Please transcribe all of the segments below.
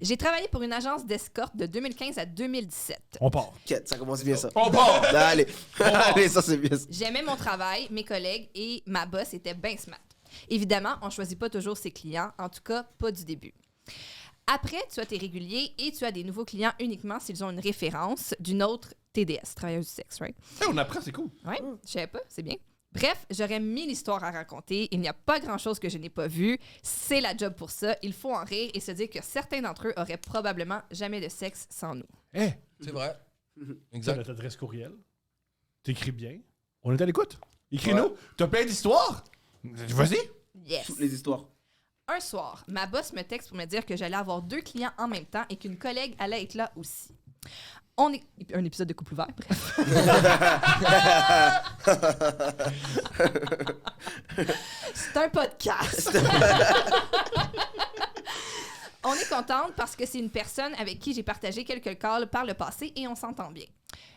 J'ai travaillé pour une agence d'escorte de 2015 à 2017. On part. Quête, ça commence bien ça. On part! Allez, allez, ça c'est bien ça. J'aimais mon travail, mes collègues et ma boss étaient bien smart. Évidemment, on ne choisit pas toujours ses clients, en tout cas pas du début. Après, tu as tes réguliers et tu as des nouveaux clients uniquement s'ils ont une référence d'une autre TDS, travailleuse du sexe, right? Hey, on apprend, c'est cool. Oui, je savais pas, c'est bien. Bref, j'aurais 1000 histoires à raconter. Il n'y a pas grand-chose que je n'ai pas vu. C'est la job pour ça. Il faut en rire et se dire que certains d'entre eux auraient probablement jamais de sexe sans nous. Hey, C'est vrai. t'as Exact. notre adresse courriel. T'écris bien. On est à l'écoute. Écris-nous. T'as plein d'histoires. Vas-y. Yes! Toutes les histoires. Un soir, ma boss me texte pour me dire que j'allais avoir 2 clients en même temps et qu'une collègue allait être là aussi. On est... Un épisode de couple ouvert, bref. C'est un podcast. On est contente parce que c'est une personne avec qui j'ai partagé quelques calls par le passé et on s'entend bien.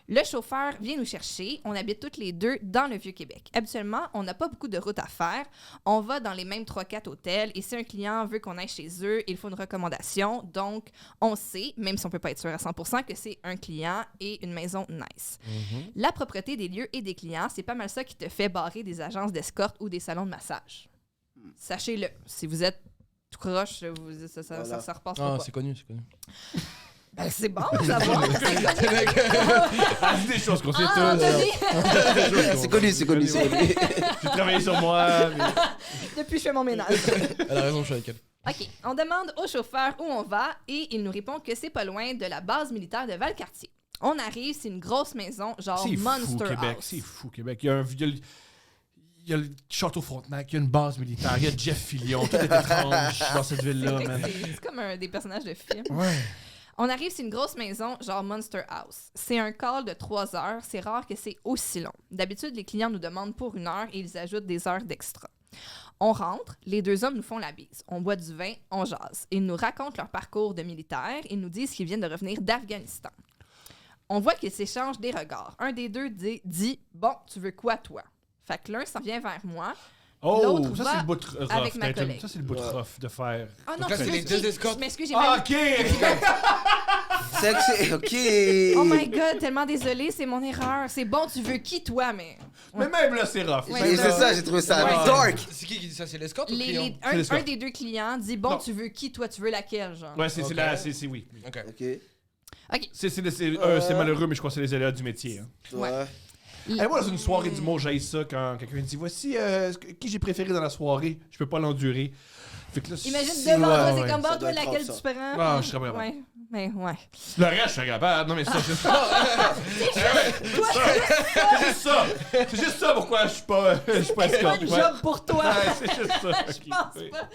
Le chauffeur vient nous chercher. On habite toutes les deux dans le Vieux-Québec. Habituellement, on n'a pas beaucoup de route à faire. On va dans les mêmes 3-4 hôtels et si un client veut qu'on aille chez eux, il faut une recommandation. Donc, on sait, même si on ne peut pas être sûr à 100%, que c'est un client et une maison nice. La propreté des lieux et des clients, c'est pas mal ça qui te fait barrer des agences d'escorte ou des salons de massage. Sachez-le, si vous êtes tout croche, ça repasse Ah, pas. c'est connu, c'est connu. Ben, c'est bon à savoir. Ah, c'est des choses qu'on sait Ah, tous. Anthony! C'est connu, c'est connu, c'est connu. J'ai travaillé sur moi. Mais... Depuis que je fais mon ménage. Elle a raison, je suis avec elle. OK. On demande au chauffeur où on va et il nous répond que c'est pas loin de la base militaire de Valcartier. On arrive, c'est une grosse maison, genre C'est fou, Monster Québec. House. C'est fou, Québec. Il y a le Château Frontenac, il y a une base militaire, il y a Jeff Fillion. Tout est étrange dans cette ville-là, man. C'est comme des personnages de films. Ouais. On arrive, c'est une grosse maison, genre Monster House. C'est un call de 3 heures. C'est rare que c'est aussi long. D'habitude, les clients nous demandent pour 1 heure et ils ajoutent des heures d'extra. On rentre, les 2 hommes nous font la bise. On boit du vin, on jase. Ils nous racontent leur parcours de militaire. Ils nous disent qu'ils viennent de revenir d'Afghanistan. On voit qu'ils s'échangent des regards. Un des deux dit « Bon, tu veux quoi, toi? » Fait que l'un s'en vient vers moi. Oh, L'autre ça va c'est le bout rough. avec ma T'as- collègue. Ça c'est le bout rough de faire. Ah non, Donc là, c'est les deux escortes. je m'excuse, j'ai Ah, mal... ok! Sexy, ok. Oh my God, tellement désolée, c'est mon erreur. C'est bon, tu veux qui, toi, mais... Mais même là, c'est rough. Ouais, Et c'est ça, j'ai trouvé ça Ouais. dark. C'est qui dit ça? C'est l'escorte ou le client? C'est l'escorte. Un des 2 clients dit « Bon, Non. tu veux qui, toi? Tu veux laquelle, genre? » Ouais, c'est Ok. là, c'est oui. Ok. Ok. OK. C'est malheureux, mais je crois que c'est les aléas du métier. Hein. Ouais. Hey, moi, dans une soirée d'humour, j'haïs ça quand quelqu'un dit voici qui j'ai préféré dans la soirée, je peux pas l'endurer. Fait que là, Imagine si- devant toi, ouais, c'est comme Ça bon, doit toi, être laquelle grave, tu prends? Ah, je serais pas capable. Ouais, mais ouais. Le reste, je suis capable. Non, mais ça, c'est juste ça. C'est juste ça pourquoi je suis pas C'est pas escorte. une Ouais. job pour toi. Ouais, c'est juste ça. Je Ok, pense oui. pas.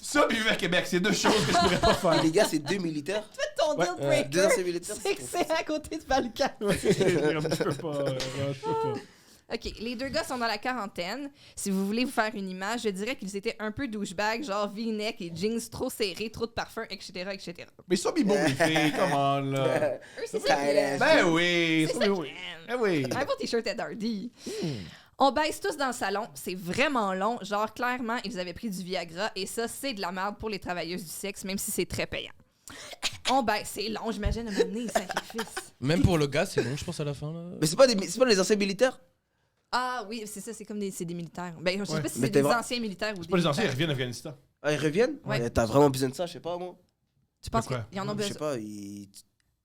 Ça, puis vivre à Québec, c'est 2 choses que je pourrais pas faire. Et les gars, c'est 2 militaires. Ton Ouais. deal breaker, Deux anciens militaires. c'est que c'est à côté de Valcan. Je peux pas. Je peux pas. OK, les 2 gars sont dans la quarantaine. Si vous voulez vous faire une image, je dirais qu'ils étaient un peu douchebags, genre V-neck et jeans trop serrés, trop de parfum, etc., etc. Mais ça, mais bon, les filles, come on, là. Eux, c'est ça qu'ils aiment. Ben oui, C'est ça, ça mais qu'ils oui. aiment. Ben oui. Un beau t-shirt Ed Hardy. On baisse tous dans le salon. C'est vraiment long. Genre, clairement, ils avaient pris du Viagra. Et ça, c'est de la merde pour les travailleuses du sexe, même si c'est très payant. On baisse. C'est long, j'imagine, à un moment donné, sacrifice. Même pour le gars, c'est long, je pense, à la fin. Là. Mais c'est pas les anciens militaires? Ah oui, c'est ça, c'est comme c'est des militaires. Ben, je sais Ouais. pas si Mais c'est t'es des vrai- anciens militaires ou des Pas les anciens, ils militaires. reviennent d'Afghanistan. Ah, ils reviennent? Ouais. T'as vraiment besoin de ça, je sais pas, moi. Tu penses De quoi? qu'ils en ont Je sais besoin? pas,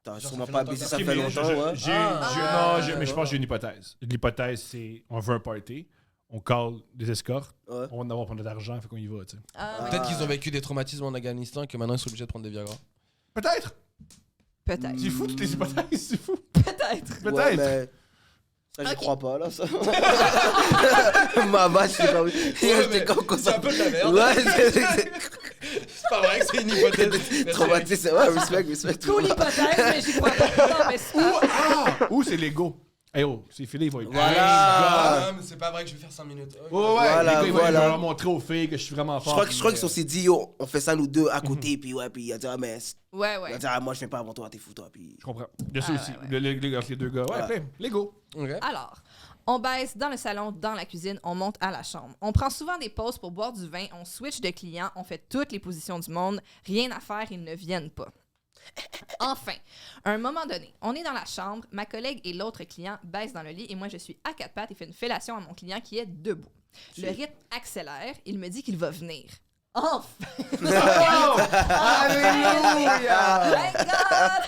t'as Genre, sûrement ça fait pas longtemps baisé que- ça Ok, fait mais longtemps, ouais. mais je pense que j'ai une hypothèse. L'hypothèse, c'est on veut un party, on call des escortes, Ouais. on va en avoir pour notre argent, fait qu'on y va, tu sais. Ah, ouais. Peut-être qu'ils ont vécu des traumatismes en Afghanistan et que maintenant ils sont obligés de prendre des Viagra. Peut-être! Peut-être. C'est fou, toutes les hypothèses, c'est fou. Peut-être. Peut-être. Ouais, mais... Ça, j'y Ok. crois pas, là, ça. Ma vache, c'est pas... J'étais comme C'est ça. un peu de la merde. Ouais, C'est pas vrai que c'est une hypothèse. c'est traumatisé. Ouais, respect. Cool hypothèse, mais j'y crois pas. Non, mais c'est pas... Ou c'est l'ego. Hey oh, c'est filé, il va être. Voilà. Ah, mais c'est pas vrai que je vais faire 5 minutes. Ok. Ouais, ouais, Voilà, les gars, ils vont voilà. leur montrer aux filles que je suis vraiment fort. Je crois qu'ils se sont dit, yo, on fait ça nous deux à côté, puis ouais, puis il a dit, ah, mais... Ouais, Il ouais. a dit, ah, moi, je fais pas avant toi, t'es fou, toi, puis... Je comprends. Il y a ça Ah, aussi. ouais, Entre les deux gars. Ouais, Ouais. plein. L'ego. Ok. Alors, On baisse dans le salon, dans la cuisine, on monte à la chambre. On prend souvent des pauses pour boire du vin, on switch de clients, on fait toutes les positions du monde. Rien à faire, ils ne viennent pas. Enfin, à un moment donné, on est dans la chambre, ma collègue et l'autre client baissent dans le lit et moi je suis à quatre pattes et fais une fellation à mon client qui est debout. Le rythme accélère, il me dit qu'il va venir. Enfin! Alléluia! Thank God!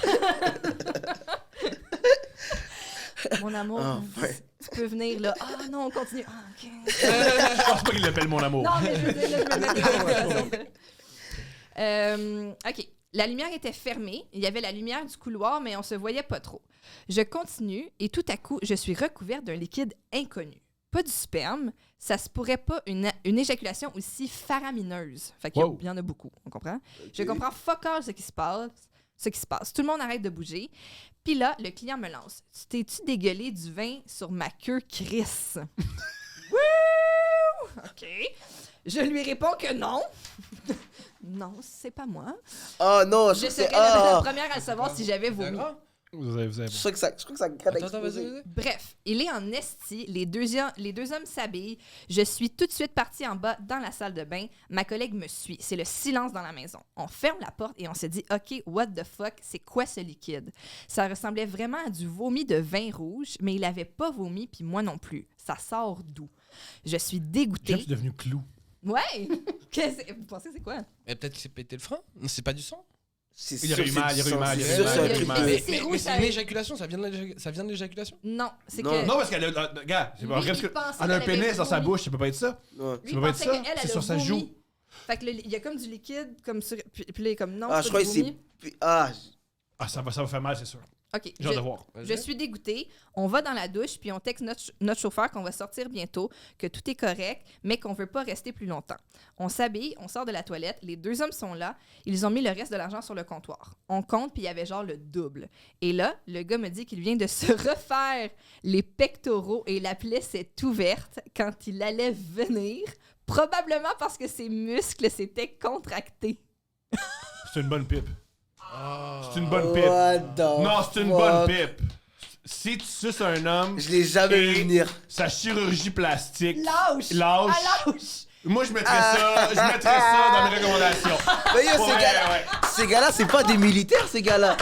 Mon amour, Enfin. tu peux venir là. Ah non, on continue. Ah, OK. Je pense pas qu'il l'appelle mon amour. Non, mais je veux dire, là, je me mets dans la situation. OK. La lumière était fermée. Il y avait la lumière du couloir, mais on se voyait pas trop. Je continue et tout à coup, je suis recouverte d'un liquide inconnu. Pas du sperme. Ça se pourrait pas une éjaculation aussi faramineuse. Fait qu'il Wow. y en a beaucoup, on comprend? Je comprends fuck all ce qui se passe. Tout le monde arrête de bouger. Puis là, le client me lance. Tu t'es-tu dégueulé du vin sur ma queue, Chris? Wouh! OK. Je lui réponds que non. Non, c'est pas moi. Oh non, Je je serais sais. la Oh. première à le savoir si j'avais vomi. Viagra? Vous avez Je crois que ça gratte à Attends, vas-y, exploser. vas-y. Bref, il est en esti, les deux hommes s'habillent. Je suis tout de suite partie en bas dans la salle de bain. Ma collègue me suit. C'est le silence dans la maison. On ferme la porte et on se dit « OK, what the fuck, c'est quoi ce liquide? » Ça ressemblait vraiment à du vomi de vin rouge, mais il avait pas vomi, puis moi non plus. Ça sort d'où? Je suis dégoûtée. Je suis devenu clou. Ouais! Vous pensez que c'est quoi? Mais peut-être qu'il s'est pété le frein. Non, c'est pas du sang. C'est Il y aurait eu mal, il y aurait eu mal, il y aurait eu sûr, mal, c'est un il y aurait eu truc mal. de- Mais c'est rouge, Mais ça c'est une avait- éjaculation, ça vient de l'éjaculation? Non, c'est Non. que... Non, parce qu'elle a. Regarde, c'est pas Lui, vrai. Parce il que pensait elle a un qu'elle avait pénis dans sa vomi. bouche, ça peut pas être ça. Ouais. Lui, Ça peut pas être pensait ça. qu'elle C'est a sur sa vomi. joue. Fait que il y a comme du liquide, comme sur... Puis là, il est comme non, Ah, c'est je pas crois du que vomi. c'est. Ah, Ah, ça va faire mal, c'est sûr. OK. J'ai hâte de voir. Je suis dégoûtée. On va dans la douche, puis on texte notre chauffeur qu'on va sortir bientôt, que tout est correct, mais qu'on veut pas rester plus longtemps. On s'habille, on sort de la toilette. Les deux hommes sont là. Ils ont mis le reste de l'argent sur le comptoir. On compte, puis il y avait genre le double. Et là, le gars me dit qu'il vient de se refaire les pectoraux et la plaie s'est ouverte quand il allait venir, probablement parce que ses muscles s'étaient contractés. C'est une bonne pipe. Ah. C'est une bonne pipe. what the Non, c'est une fuck? bonne pipe. Si tu suces un homme, Je l'ai jamais Et- vu venir. sa chirurgie plastique. Lâche! Lâche. À lâche! Moi, je mettrais ça dans mes recommandations. Mais yo, Pour ces vrai, gars-là, ouais. ces gars-là, c'est pas des militaires, ces gars-là.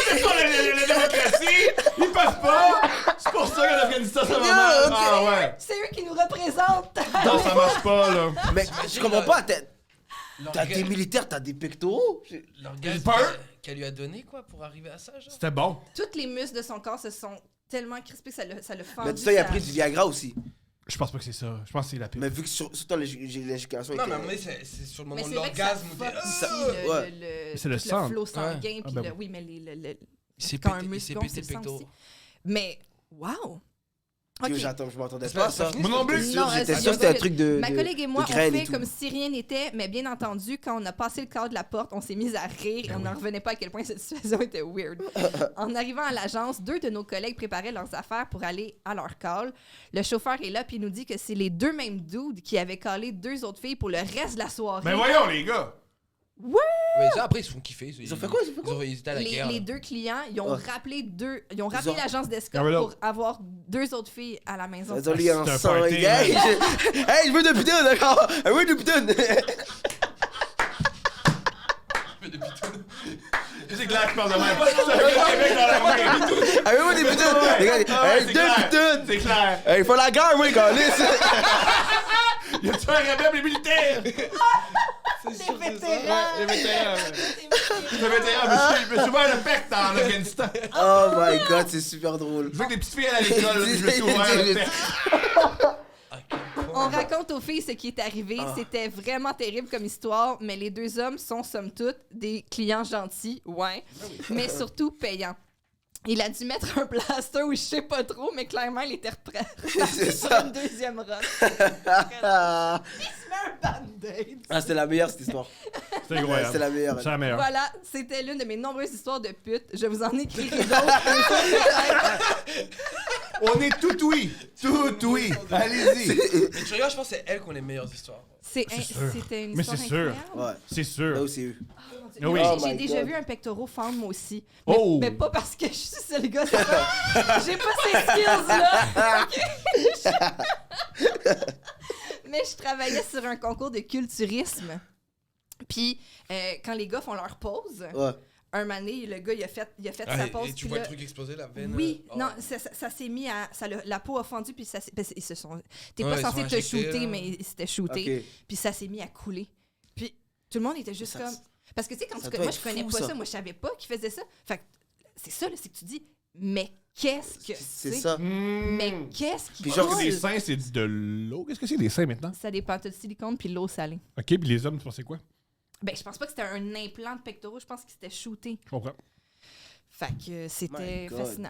C'est pas la démocratie. Ils peuvent pas. C'est pour ça qu'en Afghanistan, ça va mal. ok. Ah ouais. C'est eux qui nous représentent! Non, ça marche pas, là. Mais je comprends pas. T'as L'orga- des militaires, t'as des pectoraux. L'orgasme Peur. qu'elle lui a donné, quoi, pour arriver à ça, genre. C'était bon. Tous les muscles de son corps se sont tellement crispés que ça le fendu. Mais ça, il a pris du Viagra aussi. Je pense pas que c'est ça. Je pense que c'est la pipe. Mais vu que surtout l'éjaculation Non, était... mais à un moment donné, c'est sur le Mais moment de c'est vrai que ça l'orgasme où t'es. fuck Ah! aussi ouais. C'est le tout sang. flot sanguin. Ah, Puis ben le, bon. oui, mais Il s'est quand pété, un il muscle s'est gonfle, pété c'est le le sang pectoral. aussi. Mais, wow! Yo, OK. j'attends, je m'attendais C'est pas à pas- ça. ça finit Moi non plus. J'étais sûr, Non, j'étais ça sûr que c'était va un truc de Ma collègue et moi, de on graines et fait tout. comme si rien n'était, mais bien entendu, quand on a passé le cadre de la porte, on s'est mis à rire et on n'en revenait pas à quel point cette situation était weird. En arrivant à l'agence, 2 de nos collègues préparaient leurs affaires pour aller à leur call. Le chauffeur est là puis il nous dit que c'est les 2 mêmes dudes qui avaient callé 2 autres filles pour le reste de la soirée. Mais voyons, les gars. Mais ça, après, ils se font kiffer. Ils ont fait quoi? Ils étaient à la guerre. Les là. 2 clients, ils ont Oh. rappelé Ils ont- l'agence d'escorte Ah, pour avoir 2 autres filles à la maison. Ils ont lié en C'est un sang. party, Hey, hey, je veux de putain, d'accord? Je veux de putain. C'est clair que je parle de même. C'est un gars de Québec dans la main. Ah, je veux des putains. Les gars, Ah ouais, hey, c'est deux clair. putains. C'est clair. Hey, il faut la guerre, moi, gars. Y a-tu un rebelle, les militaires? Les vétérans! Les vétérans. Les vétérans, je me suis ouvert le pec en Afghanistan. Oh my god, c'est super drôle. Je veux que des petites filles à l'école, je me suis ouvert le pec. On raconte aux filles ce qui est arrivé. Ah. C'était vraiment terrible comme histoire, mais les 2 hommes sont, somme toute, des clients gentils, ouais, mais surtout payants. Il a dû mettre un plaster ou je sais pas trop, mais clairement, il était prêt C'est sur ça. une deuxième run. Ah, Il se met un band-aid. c'était la meilleure, cette histoire. C'est incroyable. C'est la meilleure. C'est la meilleure. Voilà, c'était l'une de mes nombreuses histoires de pute. Je vous en écrirai d'autres. On est tout oui. Tout oui. Allez-y. Mais tu regardes, je pense que c'est elle qui ont les meilleures histoires. C'était une Mais histoire c'est sûr. incroyable. Ouais. C'est sûr. Là où c'est eux. Oh mon Ah oui. Oh J'ai my déjà God. vu un pectoral fendre, moi aussi. Oh! Mais pas parce que je suis seul gars, c'est pas... J'ai pas ces skills-là. OK? Mais je travaillais sur un concours de culturisme. Puis, quand les gars font leur pause, Ouais. un moment donné, le gars, il a fait Ah, sa et pause. tu puis vois là- le truc exploser, la veine. Oui, oh. non, ça s'est mis à... la peau a fondu, puis ça s'est... Parce qu'ils se sont... T'es Ouais, pas ils censé sont te injectés, shooter, là. mais c'était shooté. Ok. Puis ça s'est mis à couler. Puis tout le monde était juste Ça- comme... Parce que, tu sais, quand ça tu... doit moi, être je connais fou, pas ça. ça. Moi, je savais pas qu'ils faisaient ça. Fait que c'est ça, là, c'est que tu dis, mais qu'est-ce que C'est c'est? ça. Mais qu'est-ce qui Puis Genre que coule? les seins, c'est de l'eau. Qu'est-ce que c'est, les seins, maintenant? Ça dépend. T'as du silicone puis l'eau salée. OK, puis les hommes, tu pensais quoi? Ben, je pense pas que c'était un implant de pectoraux. Je pense que c'était shooté. Je comprends. Fait que c'était My God. fascinant.